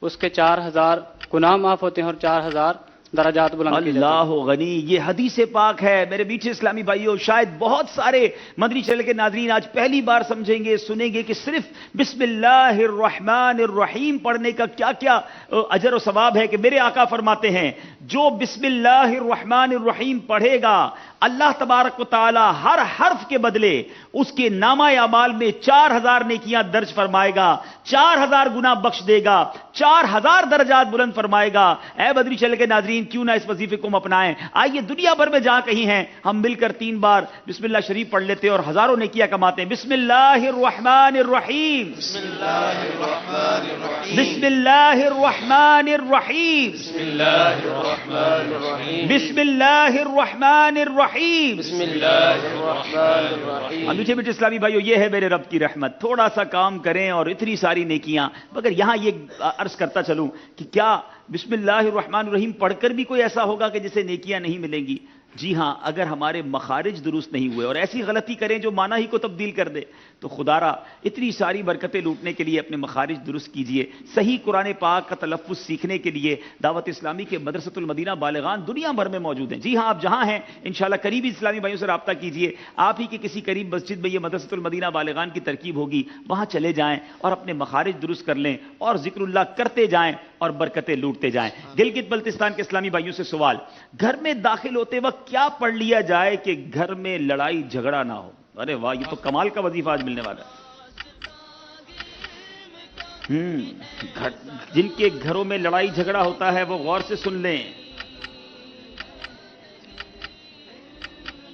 اس کے 4000 گناہ معاف ہوتے ہیں اور 4000 درجات بلند کیے جاتے ہیں۔ اللہ غنی، یہ حدیث پاک ہے میرے میٹھے اسلامی بھائیوں۔ شاید بہت سارے مدنی چینل کے ناظرین آج پہلی بار سمجھیں گے، سنیں گے کہ صرف بسم اللہ الرحمن الرحیم پڑھنے کا کیا کیا اجر و ثواب ہے، کہ میرے آقا فرماتے ہیں جو بسم اللہ الرحمن الرحیم پڑھے گا اللہ تبارک و تعالی ہر حرف کے بدلے اس کے نامہ اعمال میں 4000 نیکیاں درج فرمائے گا، 4000 گناہ بخش دے گا، 4000 درجات بلند فرمائے گا۔ اے بدری چل کے ناظرین، کیوں نہ اس وظیفے کو ہم اپنائیں؟ آئیے دنیا بھر میں جہاں کہیں ہیں ہم مل کر 3 بار بسم اللہ شریف پڑھ لیتے اور ہزاروں نیکیاں کماتے ہیں۔ بسم اللہ الرحمن الرحیم، بسم اللہ الرحمن الرحیم، بسم اللہ الرحمن الرحیم، بسم اللہ الرحمن الرحیم، بسم اللہ الرحمن الرحیم، بسم اللہ الرحمن الرحیم۔ میٹھے میٹھے اسلامی بھائیو، یہ ہے میرے رب کی رحمت، تھوڑا سا کام کریں اور اتنی ساری نیکیاں۔ مگر یہاں یہ عرض کرتا چلوں کہ کیا بسم اللہ الرحمن الرحیم پڑھ کر بھی کوئی ایسا ہوگا کہ جسے نیکیاں نہیں ملیں گی؟ جی ہاں، اگر ہمارے مخارج درست نہیں ہوئے اور ایسی غلطی کریں جو معنی ہی کو تبدیل کر دے تو خدا را اتنی ساری برکتیں لوٹنے کے لیے اپنے مخارج درست کیجئے۔ صحیح قرآن پاک کا تلفظ سیکھنے کے لیے دعوت اسلامی کے مدرسۃ المدینہ بالغان دنیا بھر میں موجود ہیں۔ جی ہاں، آپ جہاں ہیں انشاءاللہ قریبی اسلامی بھائیوں سے رابطہ کیجئے، آپ ہی کے کسی قریب مسجد میں یہ مدرسۃ المدینہ بالغان کی ترکیب ہوگی، وہاں چلے جائیں اور اپنے مخارج درست کر لیں اور ذکر اللہ کرتے جائیں اور برکتیں لوٹتے جائیں۔ گلگت بلتستان کے اسلامی بھائیوں سے سوال، گھر میں داخل ہوتے وقت کیا پڑھ لیا جائے کہ گھر میں لڑائی جھگڑا نہ ہو؟ ارے واہ، یہ تو کمال کا وظیفہ آج ملنے والا ہے۔ جن کے گھروں میں لڑائی جھگڑا ہوتا ہے وہ غور سے سن لیں۔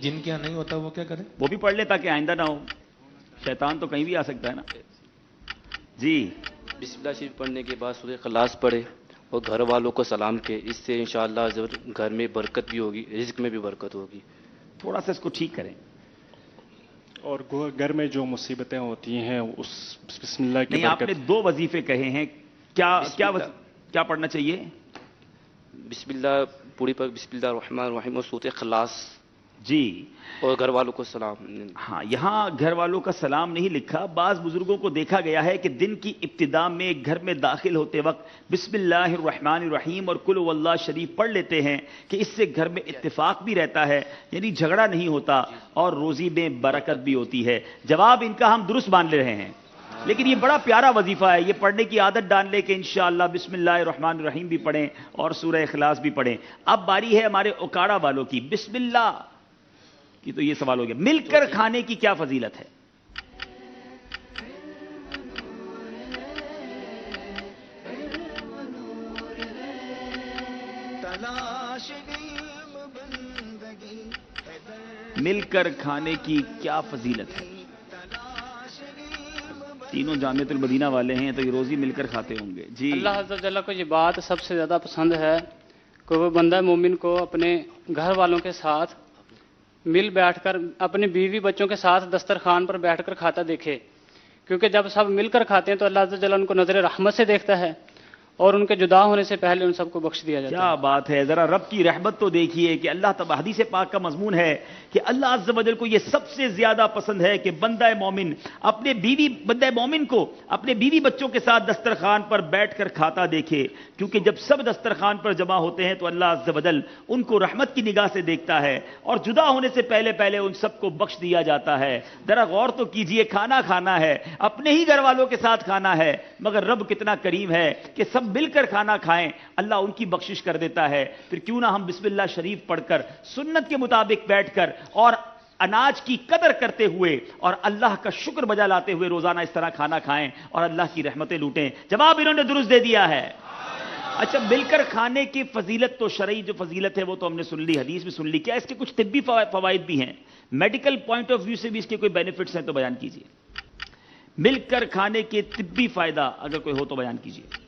جن کے یہاں نہیں ہوتا وہ کیا کریں؟ وہ بھی پڑھ لیں تاکہ آئندہ نہ ہو، شیطان تو کہیں بھی آ سکتا ہے نا۔ جی، بسم اللہ شریف پڑھنے کے بعد سورہ اخلاص پڑھے اور گھر والوں کو سلام کے، اس سے انشاءاللہ گھر میں برکت بھی ہوگی، رزق میں بھی برکت ہوگی۔ تھوڑا سا اس کو ٹھیک کریں۔ اور گھر میں جو مصیبتیں ہوتی ہیں اس بسم اللہ کی نہیں، آپ نے 2 وظیفے کہے ہیں، کیا پڑھنا چاہیے؟ بسم اللہ پوری پر بسم اللہ الرحمن الرحیم اور سورہ اخلاص، جی، اور گھر والوں کو سلام۔ ہاں، یہاں گھر والوں کا سلام نہیں لکھا۔ بعض بزرگوں کو دیکھا گیا ہے کہ دن کی ابتدا میں گھر میں داخل ہوتے وقت بسم اللہ الرحمن الرحیم اور قل واللہ شریف پڑھ لیتے ہیں کہ اس سے گھر میں اتفاق بھی رہتا ہے، یعنی جھگڑا نہیں ہوتا اور روزی میں برکت بھی ہوتی ہے۔ جواب ان کا ہم درست مان لے رہے ہیں، لیکن یہ بڑا پیارا وظیفہ ہے، یہ پڑھنے کی عادت ڈال لے کہ انشاءاللہ بسم اللہ الرحمن الرحیم بھی پڑھیں اور سورہ اخلاص بھی پڑھیں۔ اب باری ہے ہمارے اوکاڑا والوں کی۔ بسم اللہ کی تو یہ سوال ہو گیا، مل کر کھانے کی کیا فضیلت ہے؟ مل کر کھانے کی کیا فضیلت ہے؟ تینوں جامعۃ المدینہ والے ہیں تو یہ روزی مل کر کھاتے ہوں گے۔ جی، اللہ عز و جل کو یہ بات سب سے زیادہ پسند ہے کہ وہ بندہ مومن کو اپنے گھر والوں کے ساتھ مل بیٹھ کر اپنی بیوی بچوں کے ساتھ دسترخوان پر بیٹھ کر کھاتا دیکھے، کیونکہ جب سب مل کر کھاتے ہیں تو اللہ عز و جل ان کو نظر رحمت سے دیکھتا ہے اور ان کے جدا ہونے سے پہلے ان سب کو بخش دیا جاتا ہے۔ کیا بات ہے، ذرا رب کی رحمت تو دیکھیے کہ اللہ تعالیٰ، حدیث پاک کا مضمون ہے کہ اللہ عز و جل کو یہ سب سے زیادہ پسند ہے کہ بندہ مومن کو اپنے بیوی بچوں کے ساتھ دسترخوان پر بیٹھ کر کھاتا دیکھے، کیونکہ جب سب دسترخوان پر جمع ہوتے ہیں تو اللہ عز و جل ان کو رحمت کی نگاہ سے دیکھتا ہے اور جدا ہونے سے پہلے پہلے ان سب کو بخش دیا جاتا ہے۔ ذرا غور تو کیجئے، کھانا ہے، اپنے ہی گھر والوں کے ساتھ کھانا ہے، مگر رب کتنا کریم ہے کہ سب مل کر کھانا کھائیں، اللہ ان کی بخشش کر دیتا ہے۔ پھر کیوں نہ ہم بسم اللہ شریف پڑھ کر سنت کے مطابق بیٹھ کر اور اناج کی قدر کرتے ہوئے اور اللہ کا شکر بجا لاتے ہوئے روزانہ اس طرح کھانا کھائیں اور اللہ کی رحمتیں لوٹیں۔ جواب انہوں نے درست دے دیا ہے۔ اچھا، مل کر کھانے کی فضیلت تو شرعی جو فضیلت ہے وہ تو ہم نے سن لی، حدیث میں سن لی، کیا اس کے کچھ طبی فوائد بھی ہیں؟ میڈیکل پوائنٹ آف ویو سے بھی اس کے کوئی بینیفٹس ہیں تو بیان کیجئے۔ مل کر کھانے کے طبی فائدہ اگر کوئی ہو تو بیان کیجئے۔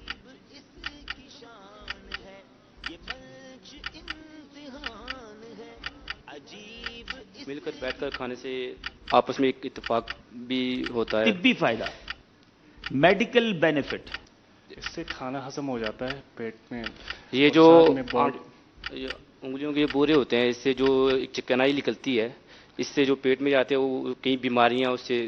مل کر بیٹھ کر کھانے سے آپس میں ایک اتفاق بھی ہوتا ہے. طبی فائدہ، میڈیکل بینیفٹ. اس سے کھانا ہضم ہو جاتا ہے پیٹ میں. یہ جو انگلیوں کے بورے ہوتے ہیں، اس سے جو ایک چکنائی نکلتی ہے، اس سے جو پیٹ میں جاتے ہیں وہ کئی بیماریاں اس سے.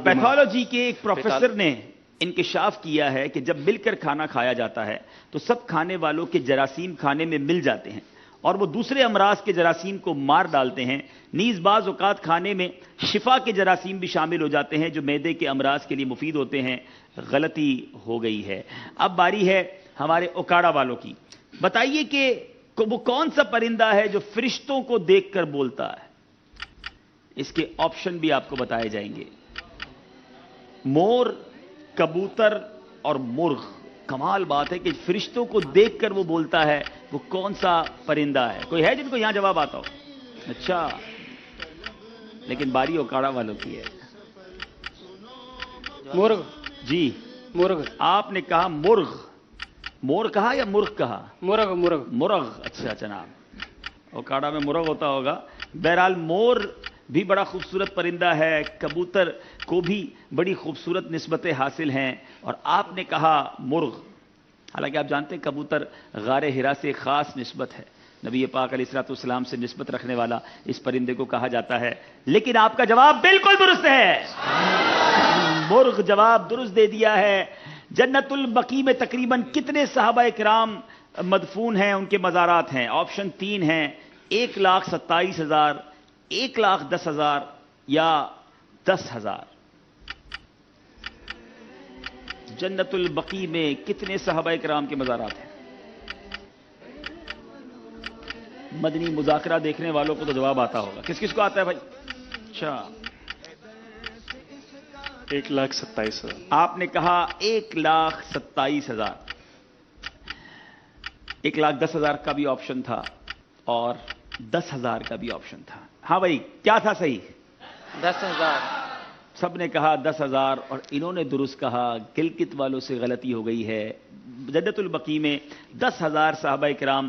پیتھولوجی کے ایک پروفیسر نے انکشاف کیا ہے کہ جب مل کر کھانا کھایا جاتا ہے تو سب کھانے والوں کے جراثیم کھانے میں مل جاتے ہیں اور وہ دوسرے امراض کے جراثیم کو مار ڈالتے ہیں. نیز بعض اوقات کھانے میں شفا کے جراثیم بھی شامل ہو جاتے ہیں جو معدے کے امراض کے لیے مفید ہوتے ہیں. غلطی ہو گئی ہے. اب باری ہے ہمارے اوکاڑا والوں کی. بتائیے کہ وہ کون سا پرندہ ہے جو فرشتوں کو دیکھ کر بولتا ہے؟ اس کے آپشن بھی آپ کو بتائے جائیں گے. مور، کبوتر اور مرغ. کمال بات ہے کہ فرشتوں کو دیکھ کر وہ بولتا ہے. وہ کون سا پرندہ ہے؟ کوئی ہے جن کو یہاں جواب آتا ہو؟ اچھا، لیکن باری اوکاڑا والوں کی ہے. مرغ. جی مرغ. آپ نے کہا مرغ. مور کہا یا مرغ کہا؟ مرغ. مرغ. مرغ. اچھا جناب، اوکاڑا میں مرغ ہوتا ہوگا. بہرحال مور بھی بڑا خوبصورت پرندہ ہے. کبوتر کو بھی بڑی خوبصورت نسبتیں حاصل ہیں اور آپ نے کہا مرغ. حالانکہ آپ جانتے ہیں کبوتر غار ہرا سے خاص نسبت ہے. نبی پاک علیہ الصلوۃ والسلام سے نسبت رکھنے والا اس پرندے کو کہا جاتا ہے. لیکن آپ کا جواب بالکل درست ہے. مرغ جواب درست دے دیا ہے. جنت البقیع میں تقریباً کتنے صحابہ کرام مدفون ہیں، ان کے مزارات ہیں؟ آپشن 3 ہیں: 1,27,000، 1,10,000 یا 10,000. جنت البقیع میں کتنے صحابہ کرام کے مزارات ہیں؟ مدنی مذاکرہ دیکھنے والوں کو تو جواب آتا ہوگا. کس کس کو آتا ہے بھائی؟ اچھا، 1,27,000. آپ نے کہا 1,27,000. 1,10,000 کا بھی آپشن تھا اور 10,000 کا بھی آپشن تھا. ہاں بھائی، کیا تھا صحیح؟ 10,000. سب نے کہا 10,000 اور انہوں نے درست کہا. گلگت والوں سے غلطی ہو گئی ہے. جنت البقیع میں 10,000 صحابہ کرام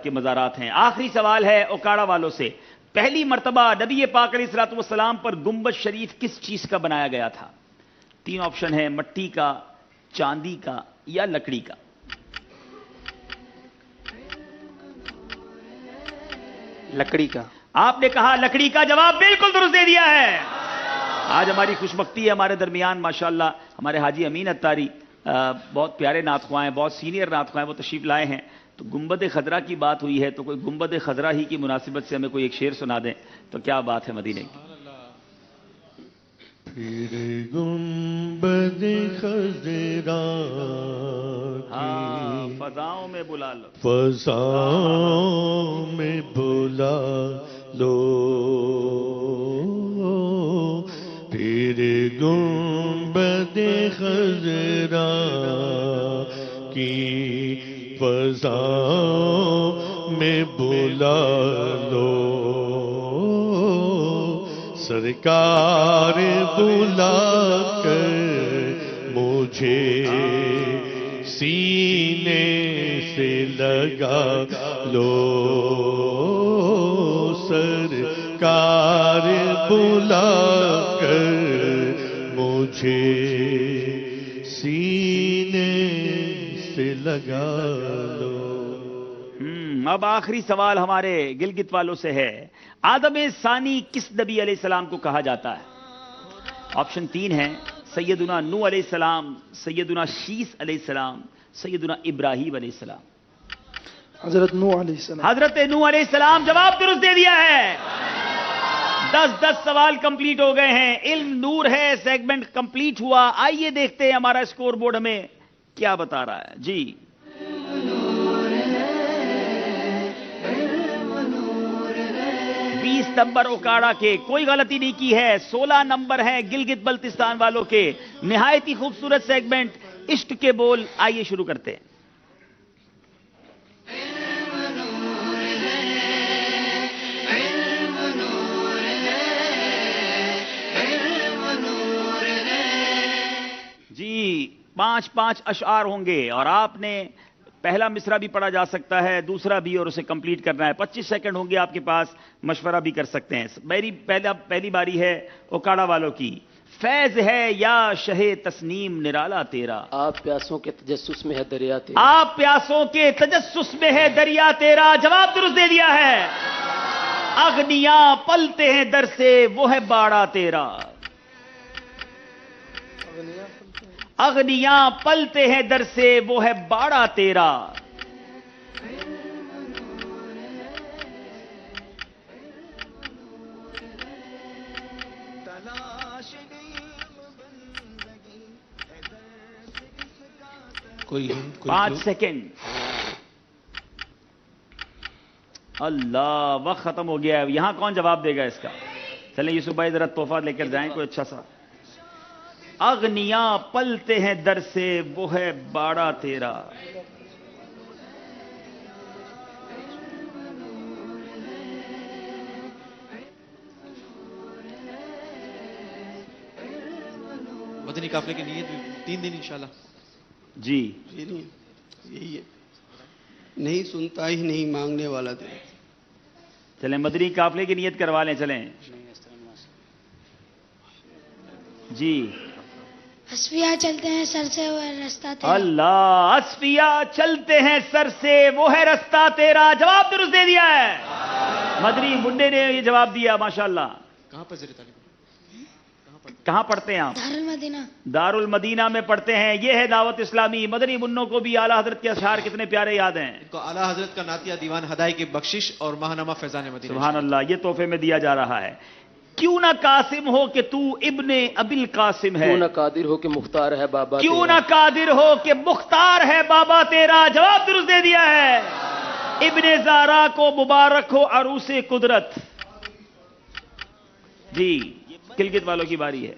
کے مزارات ہیں. آخری سوال ہے اوکاڑا والوں سے. پہلی مرتبہ نبی پاک علیہ الصلوۃ والسلام پر گنبد شریف کس چیز کا بنایا گیا تھا؟ 3 آپشن ہیں: مٹی کا، چاندی کا یا لکڑی کا. لکڑی کا. آپ نے کہا لکڑی کا. جواب بالکل درست دے دیا ہے. آج ہماری خوش بختی ہے ہمارے درمیان ماشاءاللہ ہمارے حاجی امین اتاری بہت پیارے نعت خواں ہیں، بہت سینئر نعت خواں ہیں، وہ تشریف لائے ہیں. تو گنبد خضرا کی بات ہوئی ہے تو کوئی گنبد خضرا ہی کی مناسبت سے ہمیں کوئی ایک شعر سنا دیں تو کیا بات ہے مدینے کی. پھر گنبد خضرا ہاں، فضاؤں میں بلا لو، فضاؤں میں بلا لو. پھر گنبد خضرا کی فضاؤں میں بلا لو. سرکار بلا کر مجھے سینے سے لگا لو. سرکار بلا کر مجھے سینے سے لگا لو. اب آخری سوال ہمارے گلگت والوں سے ہے. آدم ثانی کس نبی علیہ السلام کو کہا جاتا ہے؟ آپشن 3 ہیں: سیدنا نوح علیہ السلام، سیدنا شیس علیہ السلام، سیدنا ابراہیم علیہ السلام. حضرت نوح علیہ السلام. حضرت نوح علیہ السلام. جواب درست دے دیا ہے. 10 سوال کمپلیٹ ہو گئے ہیں. علم نور ہے سیگمنٹ کمپلیٹ ہوا. آئیے دیکھتے ہیں ہمارا اسکور بورڈ ہمیں کیا بتا رہا ہے. جی 20 نمبر اوکاڑا کے، کوئی غلطی نہیں کی ہے. 16 نمبر ہیں گلگت بلتستان والوں کے. نہایت ہی خوبصورت سیگمنٹ عشق کے بول. آئیے شروع کرتے ہیں. جی 5 اشعار ہوں گے اور آپ نے پہلا مصرع بھی پڑھا جا سکتا ہے، دوسرا بھی، اور اسے کمپلیٹ کرنا ہے. 25 سیکنڈ ہوں گے آپ کے پاس، مشورہ بھی کر سکتے ہیں. پہلی باری ہے اوکاڑا والوں کی. فیض ہے یا شہ تسنیم نرالا تیرا، آپ پیاسوں کے تجسس میں ہے دریا تیرا. آپ پیاسوں کے تجسس میں ہے دریا تیرا. جواب درست دے دیا ہے. اغنیا پلتے ہیں در سے وہ ہے باڑا تیرا. اغنیا پلتے ہیں در سے وہ ہے باڑا تیرا. کوئی 5 سیکنڈ. اللہ، وقت ختم ہو گیا ہے. یہاں کون جواب دے گا اس کا؟ چلیں یوسف بھائی ذرا تحفہ لے کر جائیں کوئی اچھا سا. اغنیا پلتے ہیں در سے وہ ہے باڑا تیرا. مدنی قافلے کی نیت 3 دن انشاءاللہ. جی یہی ہے، نہیں سنتا ہی نہیں مانگنے والا دے. چلیں مدنی قافلے کی نیت کروا لیں. چلیں جی. اسفیا چلتے ہیں سر سے وہ ہے رستہ تیرا. اللہ، اسفیا چلتے ہیں سر سے وہ ہے رستہ تیرا. جواب درست دے دیا ہے. مدنی منڈے نے یہ جواب دیا. ماشاءاللہ. کہاں پر زیر تعلیم؟ کہاں پڑھتے ہیں آپ؟ دارالمدینہ. دارالمدینہ میں پڑھتے ہیں. یہ ہے دعوت اسلامی. مدنی منوں کو بھی اعلیٰ حضرت کے اشعار کتنے پیارے یاد ہیں. ان کو اعلیٰ حضرت کا نعتیہ دیوان ہدائی کی بخشش اور ماہنامہ فیضان مدینہ. سبحان اللہ، یہ تحفے میں دیا جا رہا ہے. کیوں نہ قاسم ہو کہ تو ابن ابی القاسم ہے، کیوں نہ قادر ہو کہ مختار ہے بابا کیوں تیرا. نہ قادر ہو کہ مختار ہے بابا تیرا. جواب درست دے دیا ہے. ابن زارا کو مبارک ہو عروس قدرت. جی گلگت والوں کی باری ہے.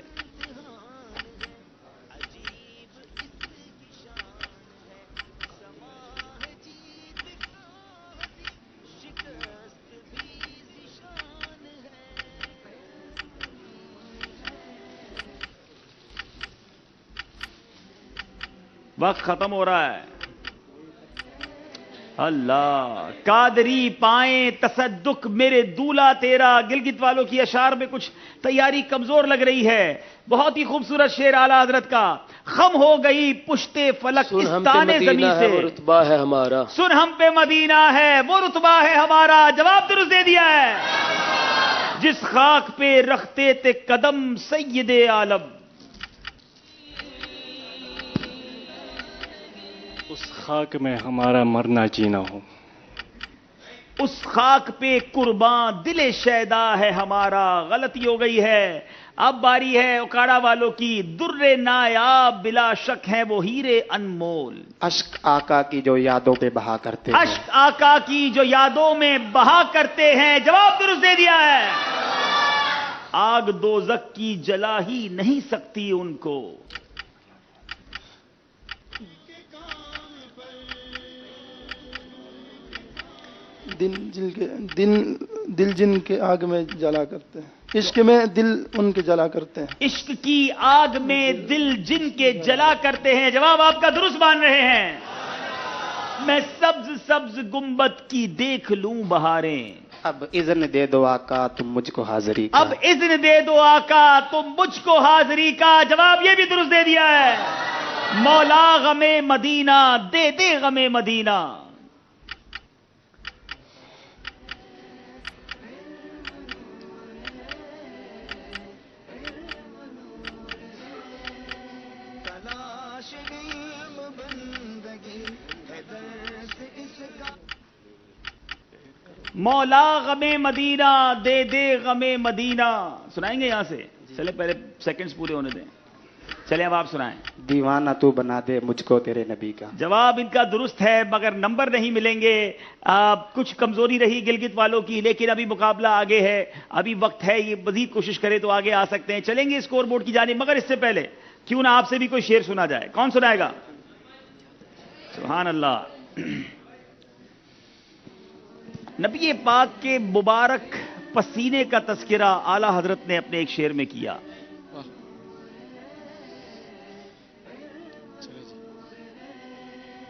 وقت ختم ہو رہا ہے. اللہ، قادری پائیں تصدق میرے دولا تیرا. گلگت والوں کی اشعار میں کچھ تیاری کمزور لگ رہی ہے. بہت ہی خوبصورت شعر اعلیٰ حضرت کا. خم ہو گئی پشتے فلک سن ہم پہ استانے مدینہ زمین ہے سے، وہ رتبہ ہے ہمارا. سن ہم پہ مدینہ ہے وہ رتبہ ہے ہمارا. جواب درست دے دیا ہے. جس خاک پہ رکھتے تھے قدم سید عالم، اس خاک میں ہمارا مرنا جینا ہو. اس خاک پہ قربان دل شیدا ہے ہمارا. غلطی ہو گئی ہے. اب باری ہے اوکاڑا والوں کی. در نایاب بلا شک ہے وہ ہیرے انمول. اشک آقا کی جو یادوں پہ بہا کرتے ہیں. اشک آقا کی جو یادوں میں بہا کرتے ہیں. جواب درست دے دیا ہے. آگ دوزخ کی جلا ہی نہیں سکتی ان کو. دل جن کے آگ میں جلا کرتے ہیں. عشق میں دل ان کے جلا کرتے ہیں. عشق کی آگ میں دل جن کے جلا کرتے ہیں. جواب آپ کا درست مان رہے ہیں. میں سبز سبز گنبد کی دیکھ لوں بہاریں. اب اذن دے دو آقا تم مجھ کو حاضری کا. اب اذن دے دو آقا تم مجھ کو حاضری کا. جواب یہ بھی درست دے دیا ہے. مولا غم مدینہ دے دے غم مدینہ. مولا غم مدینہ دے دے غم مدینہ. سنائیں گے یہاں سے؟ چلے پہلے سیکنڈز پورے ہونے دیں. چلیں اب آپ سنائیں. دیوانہ تو بنا دے مجھ کو تیرے نبی کا. جواب ان کا درست ہے مگر نمبر نہیں ملیں گے. کچھ کمزوری رہی گلگت والوں کی، لیکن ابھی مقابلہ آگے ہے. ابھی وقت ہے، یہ مزید کوشش کرے تو آگے آ سکتے ہیں. چلیں گے اسکور بورڈ کی جانب، مگر اس سے پہلے کیوں نہ آپ سے بھی کوئی شعر سنا جائے. کون سنائے گا؟ سبحان اللہ. نبی پاک کے مبارک پسینے کا تذکرہ اعلیٰ حضرت نے اپنے ایک شعر میں کیا.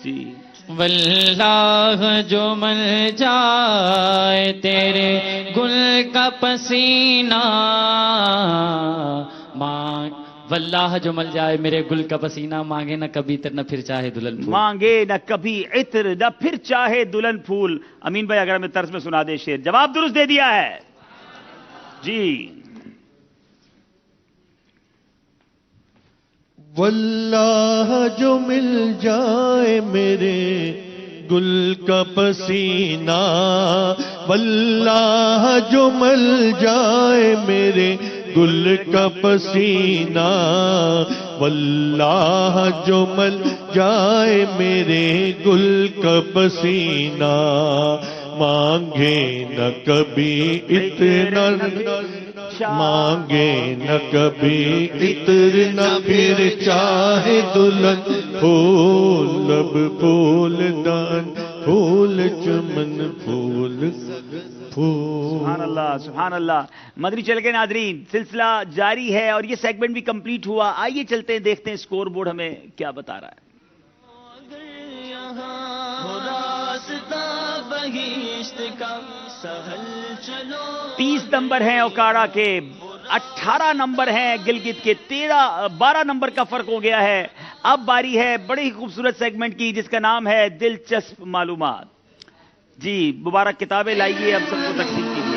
جی واللہ جو مل جائے تیرے گل کا پسینہ مانگ، واللہ جو مل جائے میرے گل کا پسینہ، مانگے نہ کبھی عطر نہ پھر چاہے دلہن پھول، مانگے نہ کبھی عطر نہ پھر چاہے دلہن پھول۔ امین بھائی اگر ہمیں طرز میں سنا دے شعر، جواب درست دے دیا ہے جی۔ واللہ جو مل جائے میرے گل کا پسینہ، واللہ جو مل جائے میرے گل کا پسینہ، واللہ جو مل جائے میرے گل کا پسینہ، مانگے نہ کبھی اتنا، مانگے نہ کبھی عطر نہ پھر چاہے دلہن پھول، لب پھول دان پھول چمن پھول پھول۔ سبحان اللہ سبحان اللہ۔ مدنی چل کے ناظرین، سلسلہ جاری ہے اور یہ سیگمنٹ بھی کمپلیٹ ہوا۔ آئیے چلتے ہیں، دیکھتے ہیں اسکور بورڈ ہمیں کیا بتا رہا ہے۔ 30 نمبر ہیں اوکاڑا کے، 18 نمبر ہیں گلگت کے، 12 نمبر کا فرق ہو گیا ہے۔ اب باری ہے بڑی خوبصورت سیگمنٹ کی جس کا نام ہے دلچسپ معلومات۔ جی مبارک کتابیں لائیے، اب سب کو تقسیم کیجیے۔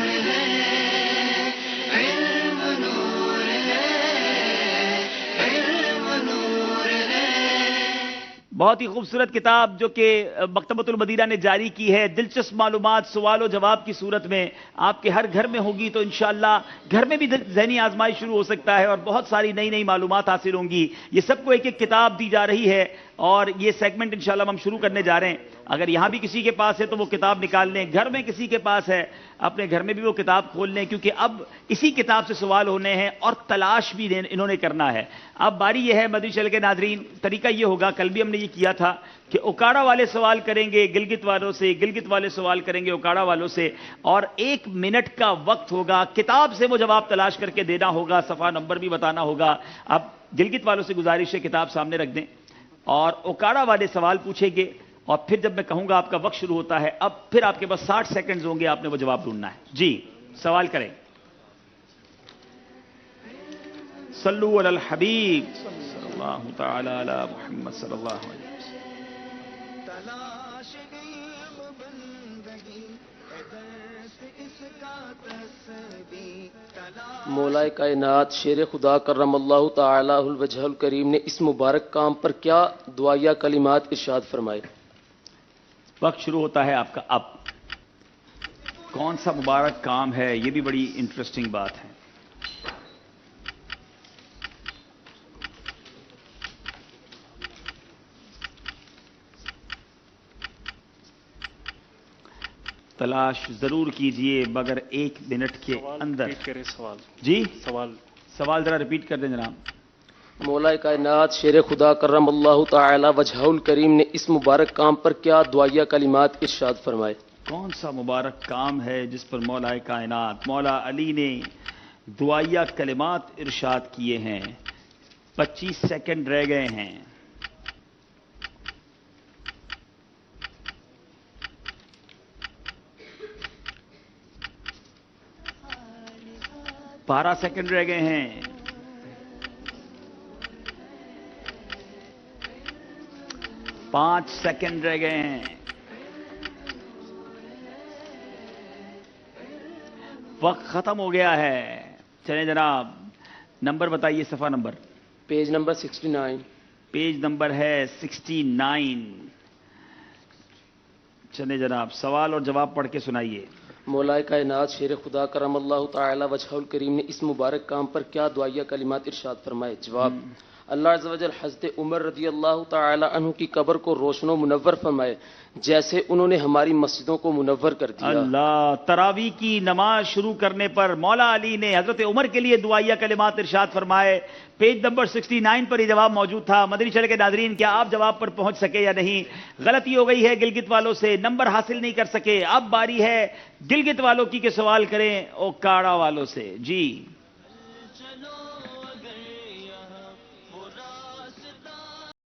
بہت ہی خوبصورت کتاب جو کہ مکتبۃ المدینہ نے جاری کی ہے، دلچسپ معلومات سوال و جواب کی صورت میں آپ کے ہر گھر میں ہوگی، تو انشاءاللہ گھر میں بھی ذہنی آزمائش شروع ہو سکتا ہے اور بہت ساری نئی معلومات حاصل ہوں گی۔ یہ سب کو ایک ایک کتاب دی جا رہی ہے اور یہ سیگمنٹ انشاءاللہ ہم شروع کرنے جا رہے ہیں۔ اگر یہاں بھی کسی کے پاس ہے تو وہ کتاب نکال لیں، گھر میں کسی کے پاس ہے اپنے گھر میں بھی وہ کتاب کھول لیں، کیونکہ اب اسی کتاب سے سوال ہونے ہیں اور تلاش بھی انہوں نے کرنا ہے۔ اب باری یہ ہے مدنی چینل کے ناظرین، طریقہ یہ ہوگا، کل بھی ہم نے یہ کیا تھا کہ اوکاڑا والے سوال کریں گے گلگت والوں سے، گلگت والے سوال کریں گے اوکاڑا والوں سے، اور 1 منٹ کا وقت ہوگا، کتاب سے وہ جواب تلاش کر کے دینا ہوگا، صفحہ نمبر بھی بتانا ہوگا۔ اب گلگت والوں سے گزارش ہے کتاب سامنے رکھ دیں اور اوکاڑا والے سوال پوچھیں گے، اور پھر جب میں کہوں گا آپ کا وقت شروع ہوتا ہے، اب پھر آپ کے پاس 60 سیکنڈز ہوں گے، آپ نے وہ جواب ڈھونڈنا ہے۔ جی سوال کریں۔ صلو علی الحبیب صلی اللہ تعالی علی محمد صلی اللہ علیہ وسلم۔ مولا کائنات شیر خدا کرم اللہ تعالی الوجہ الکریم نے اس مبارک کام پر کیا دعائیہ کلمات ارشاد فرمائے؟ وقت شروع ہوتا ہے آپ کا۔ اب کون سا مبارک کام ہے، یہ بھی بڑی انٹرسٹنگ بات ہے۔ تلاش ضرور کیجئے مگر 1 منٹ کے اندر۔ سوال جی سوال ذرا ریپیٹ کر دیں جناب۔ مولا کائنات شیر خدا کرم اللہ تعالی وجہ الکریم نے اس مبارک کام پر کیا دعائیہ کلمات ارشاد فرمائے؟ کون سا مبارک کام ہے جس پر مولا کائنات مولا علی نے دعائیہ کلمات ارشاد کیے ہیں؟ 25 سیکنڈ رہ گئے ہیں۔ بارہ سیکنڈ رہ گئے ہیں۔ پانچ سیکنڈ رہ گئے ہیں۔ وقت ختم ہو گیا ہے۔ چلیں جناب، نمبر بتائیے، صفحہ number. Page number 69۔ Page number ہے 69۔ چلیں جناب، سوال اور جواب پڑھ کے سنائیے۔ مولا کائنات شیر خدا کرم اللہ تعالی وجہ الکریم نے اس مبارک کام پر کیا دعائیہ کلمات ارشاد فرمائے؟ جواب: اللہ عز و جل حضرت عمر رضی اللہ تعالی عنہ کی قبر کو روشن و منور فرمائے جیسے انہوں نے ہماری مسجدوں کو منور کر دیا۔ اللہ، تراویح کی نماز شروع کرنے پر مولا علی نے حضرت عمر کے لیے دعائیہ کلمات ارشاد فرمائے۔ پیج نمبر 69 پر یہ جواب موجود تھا۔ مدنی چینل کے ناظرین، کیا آپ جواب پر پہنچ سکے یا نہیں؟ غلطی ہو گئی ہے گلگت والوں سے، نمبر حاصل نہیں کر سکے۔ اب باری ہے گلگت والوں کی کہ سوال کریں اوکاڑا والوں سے۔ جی